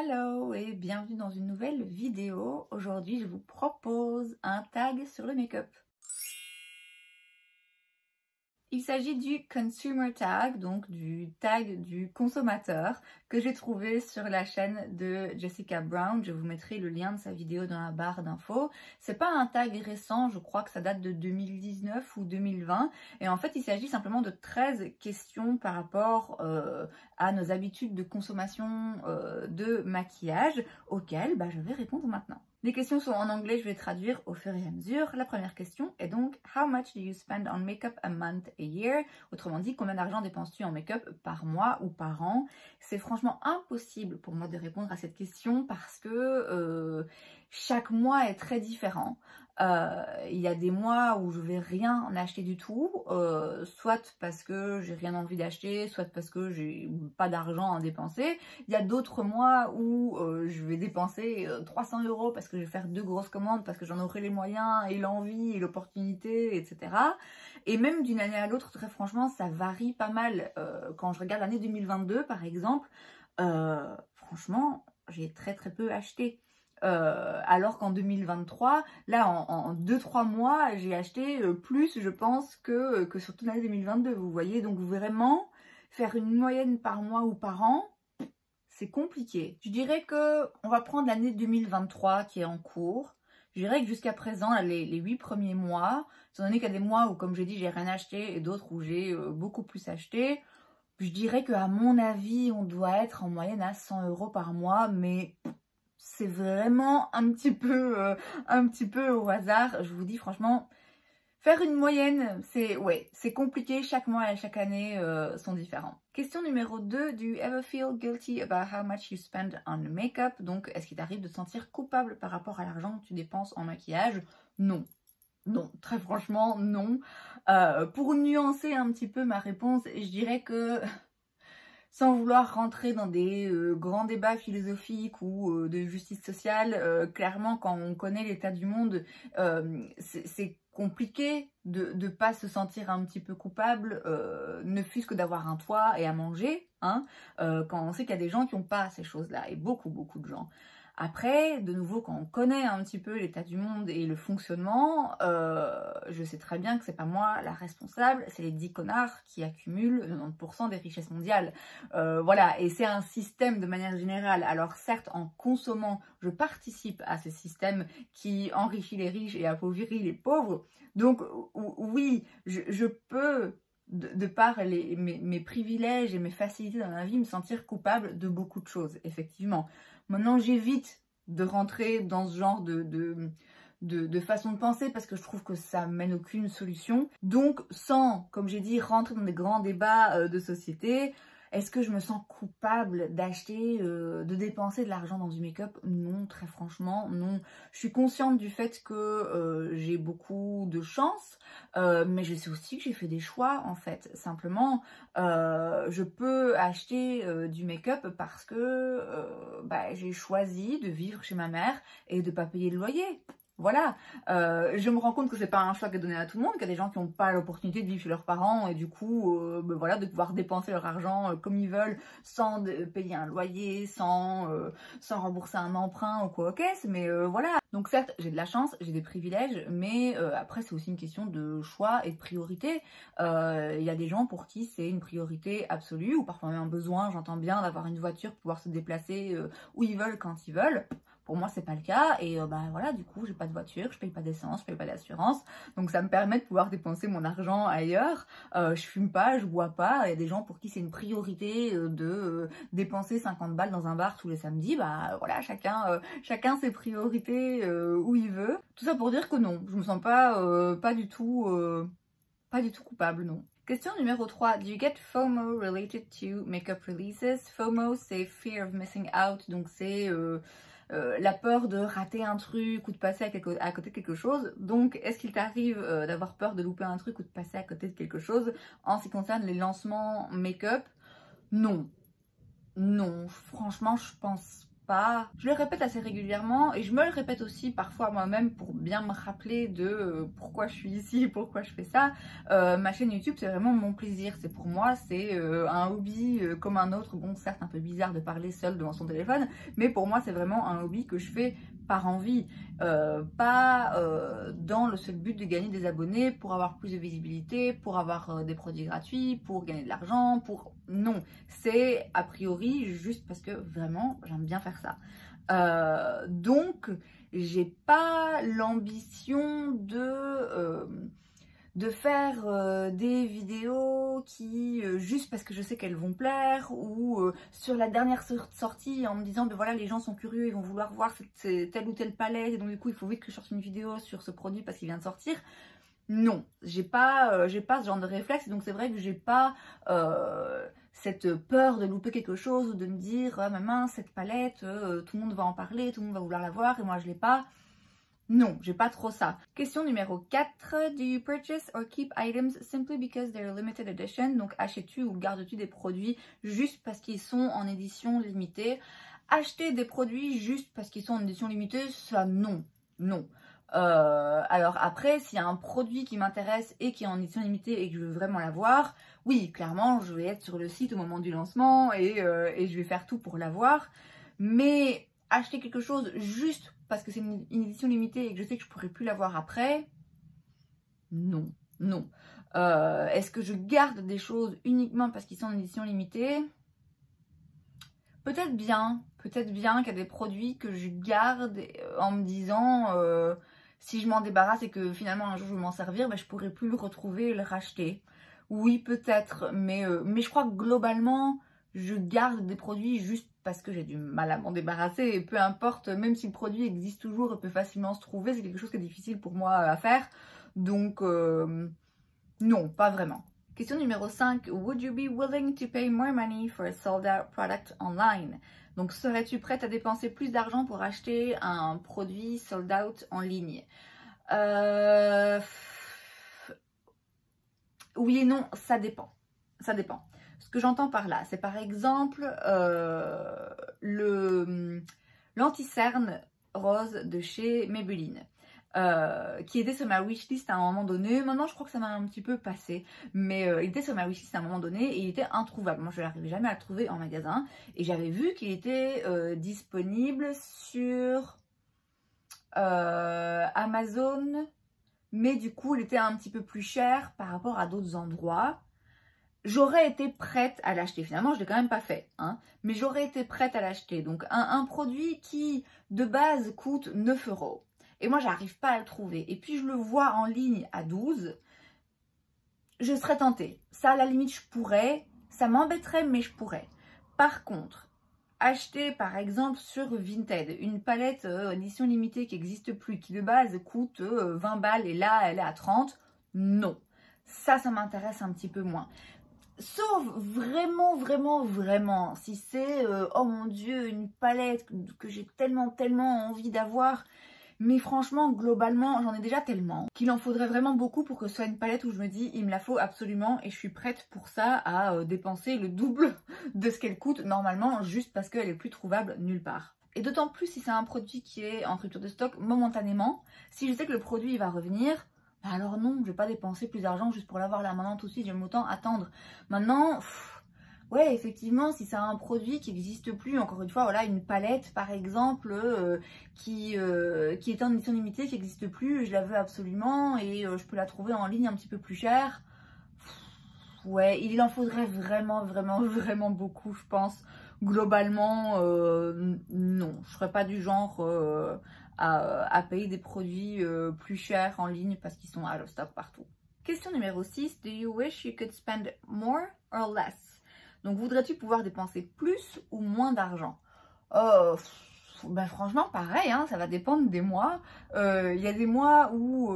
Hello et bienvenue dans une nouvelle vidéo. Aujourd'hui, je vous propose un tag sur le make-up. Il s'agit du Consumer Tag, donc du tag du consommateur que j'ai trouvé sur la chaîne de Jessica Brown. Je vous mettrai le lien de sa vidéo dans la barre d'infos. C'est pas un tag récent, je crois que ça date de 2019 ou 2020. Et en fait, il s'agit simplement de 13 questions par rapport à nos habitudes de consommation de maquillage auxquelles je vais répondre maintenant. Les questions sont en anglais, je vais traduire au fur et à mesure. La première question est donc « How much do you spend on makeup a month, a year ?» Autrement dit, combien d'argent dépenses-tu en make-up par mois ou par an? C'est franchement impossible pour moi de répondre à cette question parce que chaque mois est très différent. Il y a des mois où je vais rien acheter du tout, soit parce que j'ai rien envie d'acheter, soit parce que j'ai pas d'argent à dépenser. Il y a d'autres mois où je vais dépenser 300 € parce que je vais faire 2 grosses commandes, parce que j'en aurai les moyens et l'envie et l'opportunité, etc. Et même d'une année à l'autre, très franchement, ça varie pas mal. Quand je regarde l'année 2022, par exemple, franchement, j'ai très peu acheté. Alors qu'en 2023, là en 2-3 mois, j'ai acheté plus, je pense, que sur toute l'année 2022, vous voyez. Donc vraiment, faire une moyenne par mois ou par an, c'est compliqué. Je dirais que on va prendre l'année 2023 qui est en cours. Je dirais que jusqu'à présent, les 8 premiers mois, étant donné qu'il y a des mois où, comme j'ai dit, j'ai rien acheté et d'autres où j'ai beaucoup plus acheté, je dirais qu'à mon avis, on doit être en moyenne à 100 € par mois, mais c'est vraiment un petit peu au hasard. Je vous dis franchement, faire une moyenne, c'est compliqué. Chaque mois et chaque année sont différents. Question numéro 2, do you ever feel guilty about how much you spend on makeup? Donc, est-ce qu'il t'arrive de te sentir coupable par rapport à l'argent que tu dépenses en maquillage? Non. Non, très franchement, non. Pour nuancer un petit peu ma réponse, je dirais que sans vouloir rentrer dans des grands débats philosophiques ou de justice sociale, clairement, quand on connaît l'état du monde, c'est compliqué de ne pas se sentir un petit peu coupable, ne fût-ce que d'avoir un toit et à manger, hein, quand on sait qu'il y a des gens qui n'ont pas ces choses-là, et beaucoup de gens. Après, de nouveau, quand on connaît un petit peu l'état du monde et le fonctionnement, je sais très bien que c'est pas moi la responsable, c'est les 10 connards qui accumulent 90% des richesses mondiales. Voilà, et c'est un système de manière générale. Alors certes, en consommant, je participe à ce système qui enrichit les riches et appauvrit les pauvres. Donc oui, je peux, de par mes privilèges et mes facilités dans la vie, me sentir coupable de beaucoup de choses, effectivement. Maintenant, j'évite de rentrer dans ce genre de façon de penser parce que je trouve que ça mène aucune solution. Donc, sans, comme j'ai dit, rentrer dans des grands débats de société, est-ce que je me sens coupable d'acheter, de dépenser de l'argent dans du make-up? Non, très franchement, non. Je suis consciente du fait que j'ai beaucoup de chance, mais je sais aussi que j'ai fait des choix, en fait. Simplement, je peux acheter du make-up parce que j'ai choisi de vivre chez ma mère et de ne pas payer le loyer. Voilà, je me rends compte que c'est pas un choix qui est donné à tout le monde, qu'il y a des gens qui n'ont pas l'opportunité de vivre chez leurs parents et du coup, voilà, de pouvoir dépenser leur argent comme ils veulent sans payer un loyer, sans rembourser un emprunt ou quoi aux caisses, mais voilà. Donc certes, j'ai de la chance, j'ai des privilèges, mais après c'est aussi une question de choix et de priorité. Il y a des gens pour qui c'est une priorité absolue ou parfois même un besoin, j'entends bien, d'avoir une voiture pour pouvoir se déplacer où ils veulent quand ils veulent. Pour moi, c'est pas le cas et voilà, du coup, j'ai pas de voiture, je paye pas d'essence, je paye pas d'assurance. Donc ça me permet de pouvoir dépenser mon argent ailleurs. Je fume pas, je bois pas. Il y a des gens pour qui c'est une priorité de dépenser 50 balles dans un bar tous les samedis. Voilà, chacun ses priorités où il veut. Tout ça pour dire que non, je me sens pas du tout coupable, non. Question numéro 3. Do you get FOMO related to makeup releases? FOMO, c'est Fear of Missing Out, donc c'est la peur de rater un truc ou de passer à côté de quelque chose. Donc, est-ce qu'il t'arrive d'avoir peur de louper un truc ou de passer à côté de quelque chose en ce qui concerne les lancements make-up? Non. Non, franchement, je pense pas. Je le répète assez régulièrement et je me le répète aussi parfois moi-même pour bien me rappeler de pourquoi je suis ici, pourquoi je fais ça. Ma chaîne YouTube, c'est vraiment mon plaisir. C'est pour moi, c'est un hobby comme un autre. Bon, certes, un peu bizarre de parler seul devant son téléphone, mais pour moi, c'est vraiment un hobby que je fais par envie, pas dans le seul but de gagner des abonnés pour avoir plus de visibilité, pour avoir des produits gratuits, pour gagner de l'argent, pour... Non, c'est a priori juste parce que vraiment j'aime bien faire ça. Donc j'ai pas l'ambition de faire des vidéos qui, juste parce que je sais qu'elles vont plaire, ou sur la dernière sortie en me disant, ben voilà, les gens sont curieux, ils vont vouloir voir telle ou telle palette, et donc du coup il faut vite que je sorte une vidéo sur ce produit parce qu'il vient de sortir. Non, j'ai pas ce genre de réflexe, donc c'est vrai que j'ai pas cette peur de louper quelque chose, ou de me dire, ah ma mince, cette palette, tout le monde va en parler, tout le monde va vouloir la voir, et moi je l'ai pas. Non, j'ai pas trop ça. Question numéro 4. Do you purchase or keep items simply because they're limited edition? Donc achètes-tu ou gardes-tu des produits juste parce qu'ils sont en édition limitée? Acheter des produits juste parce qu'ils sont en édition limitée, ça non. Non. Alors après, s'il y a un produit qui m'intéresse et qui est en édition limitée et que je veux vraiment l'avoir, oui, clairement, je vais être sur le site au moment du lancement et je vais faire tout pour l'avoir. Mais acheter quelque chose juste parce que c'est une édition limitée et que je sais que je pourrai plus l'avoir après, non, non. Est-ce que je garde des choses uniquement parce qu'ils sont en édition limitée? Peut-être bien qu'il y a des produits que je garde en me disant si je m'en débarrasse et que finalement un jour je vais m'en servir, ben, je pourrai plus le retrouver et le racheter. Oui, peut-être, mais je crois que globalement, je garde des produits juste parce que j'ai du mal à m'en débarrasser, et peu importe, même si le produit existe toujours et peut facilement se trouver, c'est quelque chose qui est difficile pour moi à faire. Donc, non, pas vraiment. Question numéro 5. Would you be willing to pay more money for a sold-out product online? Donc, serais-tu prête à dépenser plus d'argent pour acheter un produit sold-out en ligne? Oui et non, ça dépend. Ça dépend. Ce que j'entends par là, c'est par exemple l'anti-cerne rose de chez Maybelline. Qui était sur ma wishlist à un moment donné. Maintenant, je crois que ça m'a un petit peu passé. Mais il était sur ma wishlist à un moment donné et il était introuvable. Moi, je n'arrivais jamais à le trouver en magasin. Et j'avais vu qu'il était disponible sur Amazon. Mais du coup, il était un petit peu plus cher par rapport à d'autres endroits. J'aurais été prête à l'acheter. Finalement, je ne l'ai quand même pas fait. Hein, mais j'aurais été prête à l'acheter. Donc, un produit qui, de base, coûte 9 €. Et moi, j'arrive pas à le trouver. Et puis, je le vois en ligne à 12. Je serais tentée. Ça, à la limite, je pourrais. Ça m'embêterait, mais je pourrais. Par contre, acheter, par exemple, sur Vinted, une palette édition limitée qui n'existe plus, qui de base coûte 20 balles et là, elle est à 30. Non. Ça m'intéresse un petit peu moins. Sauf vraiment, si c'est, oh mon Dieu, une palette que j'ai tellement envie d'avoir. Mais franchement, globalement, j'en ai déjà tellement qu'il en faudrait vraiment beaucoup pour que ce soit une palette où je me dis, il me la faut absolument et je suis prête pour ça à dépenser le double de ce qu'elle coûte normalement, juste parce qu'elle est plus trouvable nulle part. Et d'autant plus si c'est un produit qui est en rupture de stock momentanément. Si je sais que le produit il va revenir, bah alors non, je vais pas dépenser plus d'argent juste pour l'avoir là maintenant tout de suite, j'aime autant attendre. Maintenant... Ouais, effectivement, si c'est un produit qui n'existe plus, encore une fois, voilà, une palette par exemple qui est en édition limitée, qui n'existe plus, je la veux absolument et je peux la trouver en ligne un petit peu plus chère. Ouais, il en faudrait vraiment beaucoup, je pense. Globalement, non, je ne serais pas du genre à payer des produits plus chers en ligne parce qu'ils sont out of stock partout. Question numéro 6. Do you wish you could spend more or less? Donc, voudrais-tu pouvoir dépenser plus ou moins d'argent? Ben, franchement, pareil, hein, ça va dépendre des mois. Il y a des mois où,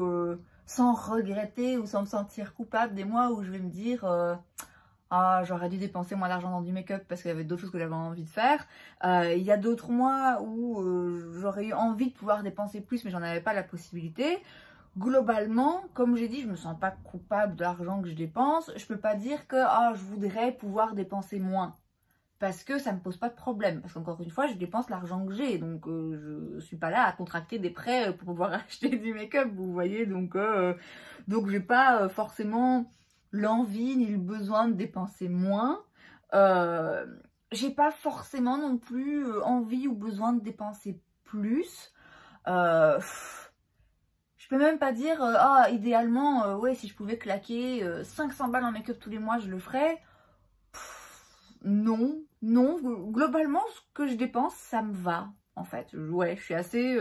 sans regretter ou sans me sentir coupable, des mois où je vais me dire ah, j'aurais dû dépenser moins d'argent dans du make-up parce qu'il y avait d'autres choses que j'avais envie de faire. Il y a d'autres mois où j'aurais eu envie de pouvoir dépenser plus, mais j'en avais pas la possibilité. Globalement, comme j'ai dit, je me sens pas coupable de l'argent que je dépense. Je peux pas dire que je voudrais pouvoir dépenser moins. parce que ça me pose pas de problème. Parce qu'encore une fois, je dépense l'argent que j'ai, donc je suis pas là à contracter des prêts pour pouvoir acheter du make-up, vous voyez. Donc j'ai pas forcément l'envie ni le besoin de dépenser moins. J'ai pas forcément non plus envie ou besoin de dépenser plus. Je peux même pas dire, ah, idéalement, ouais, si je pouvais claquer 500 balles en make-up tous les mois, je le ferais. Non, non, globalement, ce que je dépense, ça me va, en fait. Ouais, je suis assez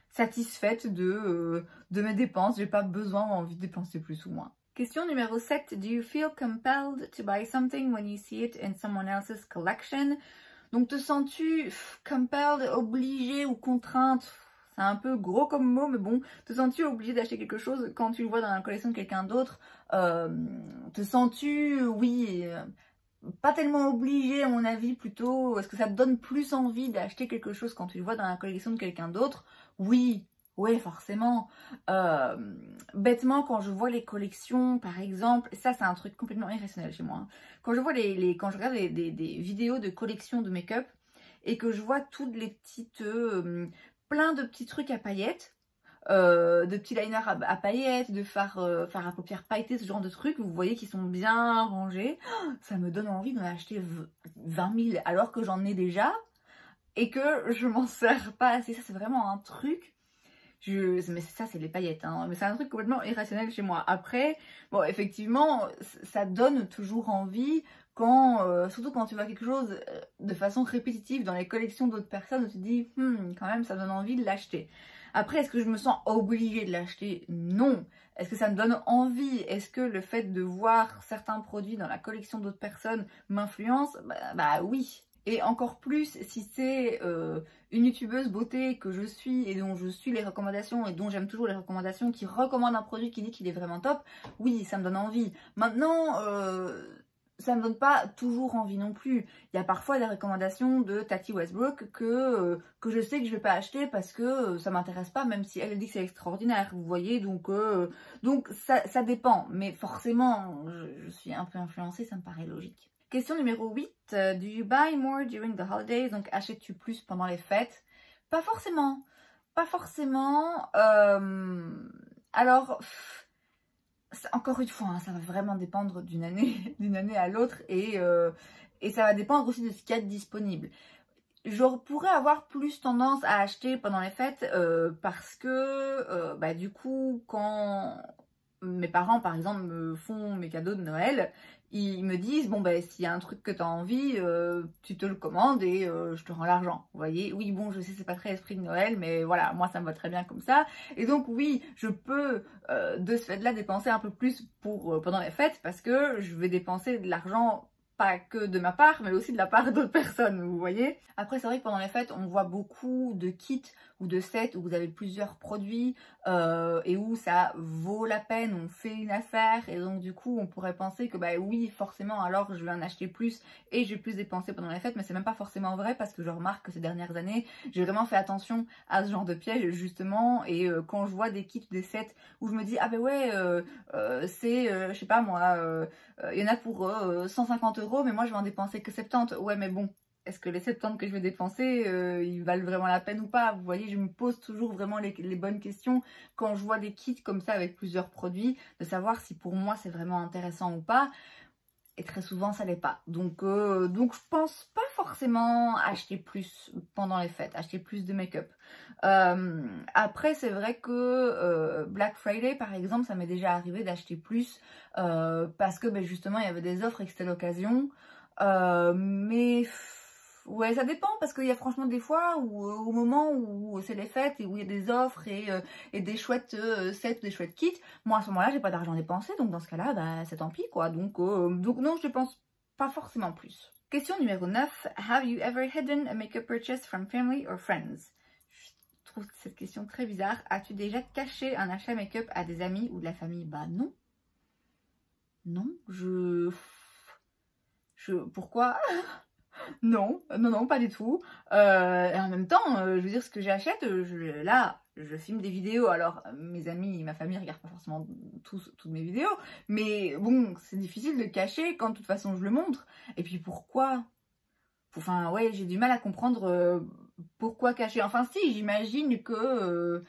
satisfaite de mes dépenses. J'ai pas besoin ou envie de dépenser plus ou moins. Question numéro 7. Do you feel compelled to buy something when you see it in someone else's collection? Donc, te sens-tu compelled, obligé ou contrainte? C'est un peu gros comme mot, mais bon. Te sens-tu obligé d'acheter quelque chose quand tu le vois dans la collection de quelqu'un d'autre? Te sens-tu, oui... pas tellement obligé à mon avis, plutôt est-ce que ça te donne plus envie d'acheter quelque chose quand tu le vois dans la collection de quelqu'un d'autre? Oui, ouais, forcément. Bêtement, quand je vois les collections, par exemple, ça c'est un truc complètement irrationnel chez moi, hein. Quand je vois quand je regarde des vidéos de collection de make-up et que je vois toutes les petites plein de petits trucs à paillettes, de petits liners à paillettes, de fards à paupières pailletées, ce genre de trucs, vous voyez qu'ils sont bien rangés, ça me donne envie d'en acheter 20 000 alors que j'en ai déjà et que je m'en sers pas assez. Ça c'est vraiment un truc, mais ça c'est les paillettes, hein. Mais c'est un truc complètement irrationnel chez moi. Après, bon, effectivement, ça donne toujours envie quand, surtout quand tu vois quelque chose de façon répétitive dans les collections d'autres personnes, où tu te dis, quand même ça donne envie de l'acheter. Après, est-ce que je me sens obligée de l'acheter? Non. Est-ce que ça me donne envie? Est-ce que le fait de voir certains produits dans la collection d'autres personnes m'influence? Bah oui. Et encore plus si c'est une youtubeuse beauté que je suis et dont je suis les recommandations et dont j'aime toujours les recommandations, qui recommande un produit qui dit qu'il est vraiment top, oui, ça me donne envie. Maintenant, ça me donne pas toujours envie non plus. Il y a parfois des recommandations de Tati Westbrook que je sais que je vais pas acheter parce que ça m'intéresse pas, même si elle dit que c'est extraordinaire, vous voyez. Donc ça dépend, mais forcément je suis un peu influencée, ça me paraît logique. Question numéro 8. Do you buy more during the holidays? Donc achètes-tu plus pendant les fêtes? Pas forcément. Pas forcément. Alors... encore une fois, hein, ça va vraiment dépendre d'une année à l'autre et ça va dépendre aussi de ce qu'il y a de disponible. Je pourrais avoir plus tendance à acheter pendant les fêtes parce que du coup, quand mes parents par exemple me font mes cadeaux de Noël, ils me disent bon s'il y a un truc que tu as envie, tu te le commandes et je te rends l'argent. Vous voyez, oui bon je sais c'est pas très esprit de Noël, mais voilà, moi ça me va très bien comme ça. Et donc oui, je peux de ce fait là dépenser un peu plus pour pendant les fêtes parce que je vais dépenser de l'argent pas que de ma part, mais aussi de la part d'autres personnes, vous voyez. Après, c'est vrai que pendant les fêtes, on voit beaucoup de kits ou de sets où vous avez plusieurs produits et où ça vaut la peine, on fait une affaire et donc du coup, on pourrait penser que oui, forcément, alors je vais en acheter plus et je vais plus dépenser pendant les fêtes, mais c'est même pas forcément vrai parce que je remarque que ces dernières années, j'ai vraiment fait attention à ce genre de piège justement et quand je vois des kits, des sets où je me dis, ah c'est, je sais pas moi, il y en a pour 150 €, mais moi je vais en dépenser que 70. Ouais, mais bon, est-ce que les 70 que je vais dépenser, ils valent vraiment la peine ou pas? Vous voyez, je me pose toujours vraiment les bonnes questions quand je vois des kits comme ça avec plusieurs produits, de savoir si pour moi c'est vraiment intéressant ou pas. Et très souvent ça l'est pas. Donc je pense pas forcément acheter plus pendant les fêtes, acheter plus de make-up. Après c'est vrai que Black Friday par exemple, ça m'est déjà arrivé d'acheter plus parce que justement il y avait des offres et que c'était l'occasion. Mais ouais, ça dépend parce qu'il y a franchement des fois où au moment où c'est les fêtes et où il y a des offres et des chouettes sets, des chouettes kits, moi à ce moment-là j'ai pas d'argent dépensé, donc dans ce cas-là c'est tant pis quoi. Donc non, je dépense pas forcément plus. Question numéro 9. Have you ever hidden a makeup purchase from family or friends? Je trouve cette question très bizarre. As-tu déjà caché un achat make-up à des amis ou de la famille? Non. Non, pourquoi? Non, pas du tout. Et en même temps, je veux dire, ce que j'achète, je filme des vidéos. Alors, mes amis, ma famille regardent pas forcément toutes mes vidéos. Mais bon, c'est difficile de cacher quand de toute façon je le montre. Et puis pourquoi? Enfin, ouais, j'ai du mal à comprendre pourquoi cacher. Enfin, si, j'imagine que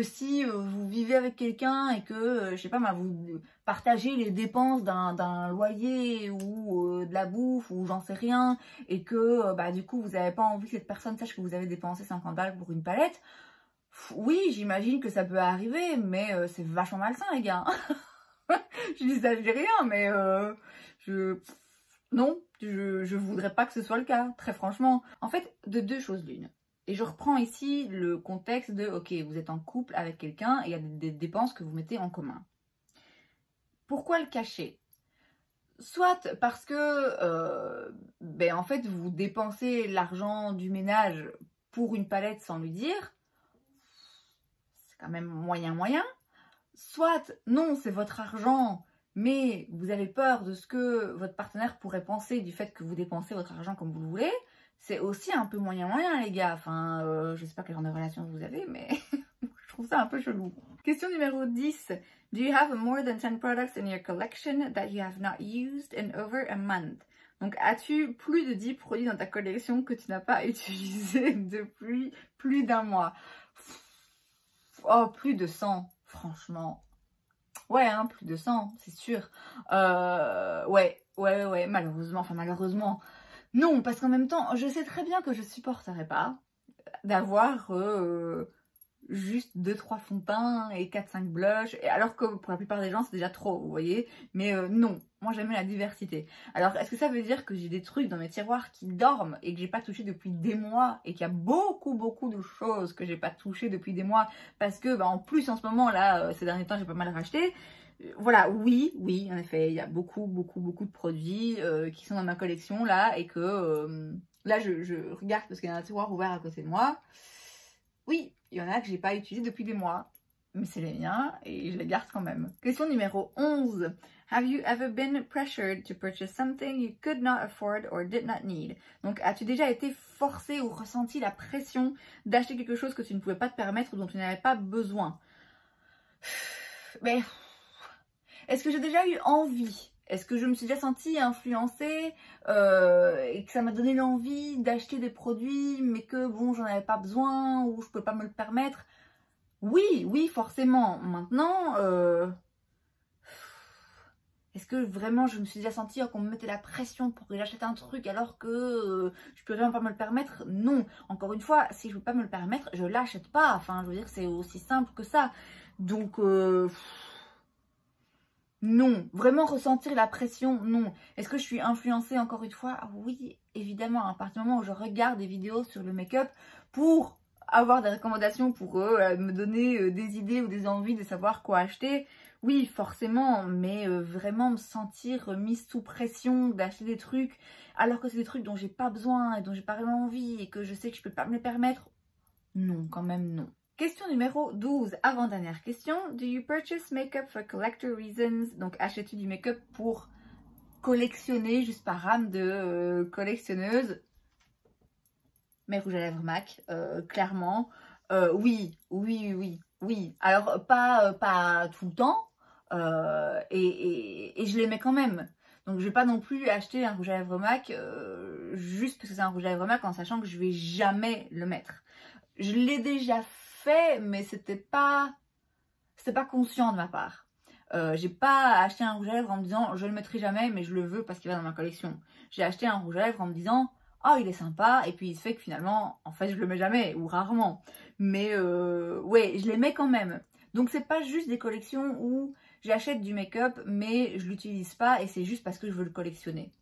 si vous vivez avec quelqu'un et que, je sais pas, vous partagez les dépenses d'un loyer ou de la bouffe ou j'en sais rien, et que du coup vous n'avez pas envie que cette personne sache que vous avez dépensé 50 balles pour une palette, oui, j'imagine que ça peut arriver, mais c'est vachement malsain, les gars. Je dis ça, je dis rien, mais non, je voudrais pas que ce soit le cas, très franchement. En fait, de deux choses l'une. Et je reprends ici le contexte de, ok, vous êtes en couple avec quelqu'un et il y a des dépenses que vous mettez en commun. Pourquoi le cacher? Soit parce que, en fait, vous dépensez l'argent du ménage pour une palette sans lui dire. C'est quand même moyen. Soit, non, c'est votre argent, mais vous avez peur de ce que votre partenaire pourrait penser du fait que vous dépensez votre argent comme vous le voulez. C'est aussi un peu moyen, les gars. Enfin, je sais pas quel genre de relation vous avez, mais je trouve ça un peu chelou. Question numéro 10. Do you have more than 10 products in your collection that you have not used in over a month? Donc, as-tu plus de 10 produits dans ta collection que tu n'as pas utilisés depuis plus d'un mois? Oh, plus de 100, franchement. Ouais, hein, plus de 100, c'est sûr. Ouais, malheureusement, non, parce qu'en même temps, je sais très bien que je supporterais pas d'avoir juste 2-3 fonds de teint et 4-5 blushs, et alors que pour la plupart des gens c'est déjà trop, vous voyez. Mais non, moi j'aime la diversité. Alors est-ce que ça veut dire que j'ai des trucs dans mes tiroirs qui dorment et que j'ai pas touché depuis des mois, et qu'il y a beaucoup de choses que j'ai pas touché depuis des mois parce que en plus en ce moment là, ces derniers temps j'ai pas mal racheté. Voilà, oui, en effet, il y a beaucoup de produits qui sont dans ma collection là, et que là je regarde parce qu'il y a un tiroir ouvert à côté de moi. Oui, il y en a que j'ai pas utilisé depuis des mois, mais c'est les miens et je les garde quand même. Question numéro 11. Have you ever been pressured to purchase something you could not afford or did not need? Donc, as-tu déjà été forcé ou ressenti la pression d'acheter quelque chose que tu ne pouvais pas te permettre ou dont tu n'avais pas besoin? Mais est-ce que j'ai déjà eu envie? Est-ce que je me suis déjà sentie influencée et que ça m'a donné l'envie d'acheter des produits mais que bon, j'en avais pas besoin ou je peux pas me le permettre? Oui, forcément. Maintenant, est-ce que vraiment je me suis déjà sentie qu'on me mettait la pression pour que j'achète un truc alors que je peux vraiment pas me le permettre? Non. Encore une fois, si je peux pas me le permettre, je l'achète pas. Enfin, je veux dire, c'est aussi simple que ça. Donc, non, vraiment ressentir la pression, non. Est-ce que je suis influencée encore une fois? Oui, évidemment, à partir du moment où je regarde des vidéos sur le make-up pour avoir des recommandations pour me donner des idées ou des envies de savoir quoi acheter, oui, forcément, mais vraiment me sentir mise sous pression d'acheter des trucs alors que c'est des trucs dont j'ai pas besoin et dont j'ai pas vraiment envie et que je sais que je peux pas me les permettre, non, quand même non. Question numéro 12, avant-dernière question. Do you purchase makeup for collector reasons? Donc, achètes-tu du make-up pour collectionner, juste par âme de collectionneuse? Mes rouges à lèvres MAC, clairement. Oui. Alors, pas tout le temps. Et je les mets quand même. Donc, je vais pas non plus acheter un rouge à lèvres MAC juste parce que c'est un rouge à lèvres MAC en sachant que je vais jamais le mettre. Je l'ai déjà fait, mais c'était pas conscient de ma part. J'ai pas acheté un rouge à lèvres en me disant je le mettrai jamais, mais je le veux parce qu'il va dans ma collection. J'ai acheté un rouge à lèvres en me disant oh il est sympa, et puis il se fait que finalement en fait je le mets jamais ou rarement. Mais ouais, je les mets quand même. Donc c'est pas juste des collections où j'achète du make-up mais je l'utilise pas et c'est juste parce que je veux le collectionner.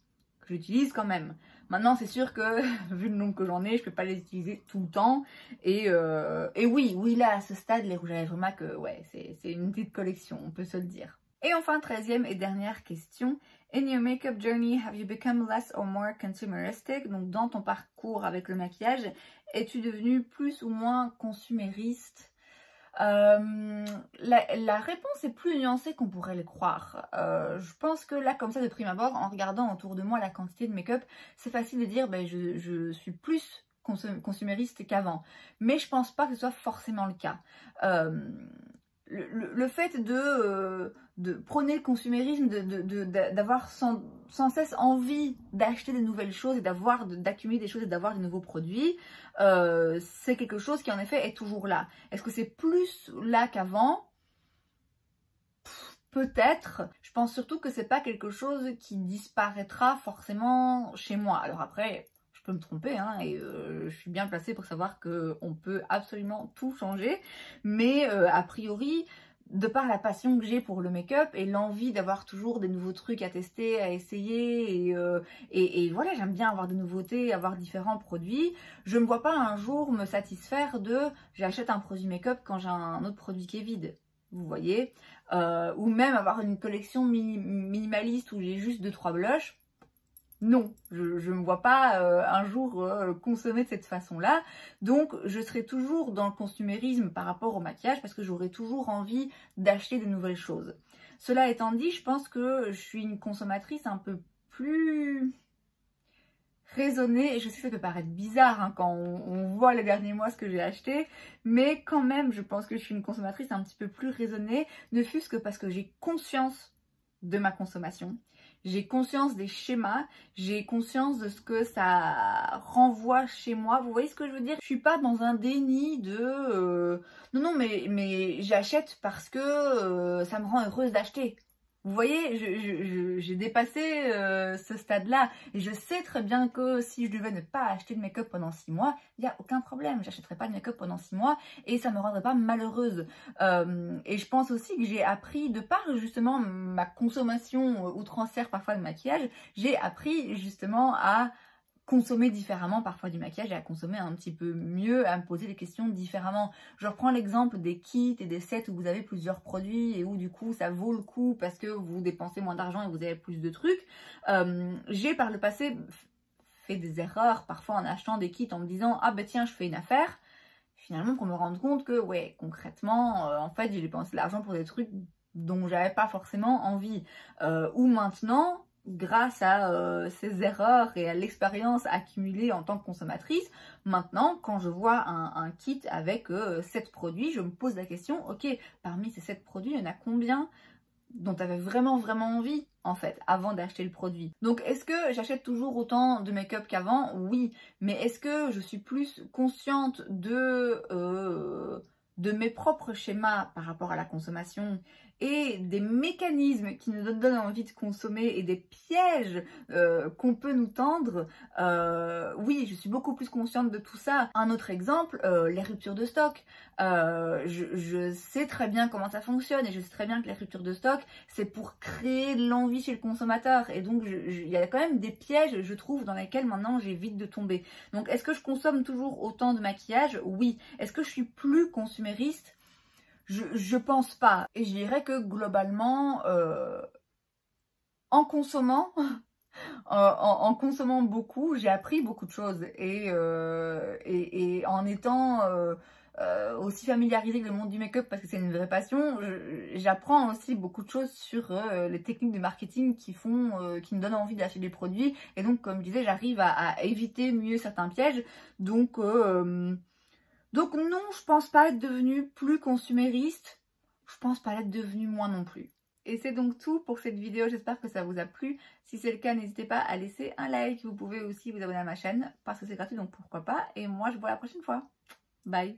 Je l'utilise quand même. Maintenant, c'est sûr que, vu le nombre que j'en ai, je peux pas les utiliser tout le temps. Et oui, là, à ce stade, les rouges à lèvres MAC, ouais, c'est une petite collection, on peut se le dire. Et enfin, 13e et dernière question. In your makeup journey, have you become less or more consumeristic? Donc, dans ton parcours avec le maquillage, es-tu devenu plus ou moins consumériste? La réponse est plus nuancée qu'on pourrait le croire. Je pense que là, comme ça, de prime abord, en regardant autour de moi la quantité de make-up, c'est facile de dire je suis plus consumériste qu'avant. Mais je pense pas que ce soit forcément le cas. le fait de prôner le consumérisme, d'avoir sans cesse envie d'acheter des nouvelles choses et d'accumuler des choses et d'avoir de nouveaux produits, c'est quelque chose qui en effet est toujours là. Est-ce que c'est plus là qu'avant? Peut-être. Je pense surtout que c'est pas quelque chose qui disparaîtra forcément chez moi. Alors après, je peux me tromper, hein, et je suis bien placée pour savoir qu'on peut absolument tout changer. Mais a priori, de par la passion que j'ai pour le make-up et l'envie d'avoir toujours des nouveaux trucs à tester, à essayer, et voilà, j'aime bien avoir des nouveautés, avoir différents produits. Je ne me vois pas un jour me satisfaire de j'achète un produit make-up quand j'ai un autre produit qui est vide. Vous voyez, ou même avoir une collection minimaliste où j'ai juste 2-3 blushs. Non, je ne me vois pas un jour consommer de cette façon-là. Donc, je serai toujours dans le consumérisme par rapport au maquillage parce que j'aurai toujours envie d'acheter de nouvelles choses. Cela étant dit, je pense que je suis une consommatrice un peu plus raisonnée, et je sais que ça peut paraître bizarre hein, quand on voit les derniers mois ce que j'ai acheté, mais quand même je pense que je suis une consommatrice un petit peu plus raisonnée, ne fût-ce que parce que j'ai conscience de ma consommation, j'ai conscience des schémas, j'ai conscience de ce que ça renvoie chez moi, vous voyez ce que je veux dire? Je suis pas dans un déni de non mais j'achète parce que ça me rend heureuse d'acheter. Vous voyez, j'ai dépassé ce stade-là et je sais très bien que si je devais ne pas acheter de make-up pendant 6 mois, il n'y a aucun problème, j'achèterais pas de make-up pendant 6 mois et ça me rendrait pas malheureuse. Et je pense aussi que j'ai appris, de par justement ma consommation outrancière parfois de maquillage, j'ai appris justement à consommer différemment parfois du maquillage et à consommer un petit peu mieux, à me poser des questions différemment. Je reprends l'exemple des kits et des sets où vous avez plusieurs produits et où du coup ça vaut le coup parce que vous dépensez moins d'argent et vous avez plus de trucs. J'ai par le passé fait des erreurs parfois en achetant des kits en me disant ah ben tiens je fais une affaire. Finalement pour me rendre compte que ouais concrètement en fait j'ai dépensé l'argent pour des trucs dont j'avais pas forcément envie. Ou maintenant grâce à ces erreurs et à l'expérience accumulée en tant que consommatrice, maintenant, quand je vois un kit avec 7 produits, je me pose la question, ok, parmi ces 7 produits, il y en a combien dont tu avais vraiment envie, en fait, avant d'acheter le produit? Donc, est-ce que j'achète toujours autant de make-up qu'avant? Oui, mais est-ce que je suis plus consciente de mes propres schémas par rapport à la consommation et des mécanismes qui nous donnent envie de consommer et des pièges qu'on peut nous tendre? Oui, je suis beaucoup plus consciente de tout ça. Un autre exemple, les ruptures de stock. Je sais très bien comment ça fonctionne et je sais très bien que les ruptures de stock, c'est pour créer de l'envie chez le consommateur. Et donc, il y a quand même des pièges, je trouve, dans lesquels maintenant j'évite de tomber. Donc, est-ce que je consomme toujours autant de maquillage? Oui. Est-ce que je suis plus consumériste? Je pense pas. Et je dirais que globalement, en consommant, en consommant beaucoup, j'ai appris beaucoup de choses. Et en étant aussi familiarisée avec le monde du make-up parce que c'est une vraie passion, j'apprends aussi beaucoup de choses sur les techniques de marketing qui me donnent envie d'acheter des produits. Et donc, comme je disais, j'arrive à éviter mieux certains pièges. Donc non, je pense pas être devenue plus consumériste, je pense pas être devenue moins non plus. Et c'est donc tout pour cette vidéo, j'espère que ça vous a plu. Si c'est le cas, n'hésitez pas à laisser un like, vous pouvez aussi vous abonner à ma chaîne parce que c'est gratuit donc pourquoi pas. Et moi je vous vois la prochaine fois. Bye!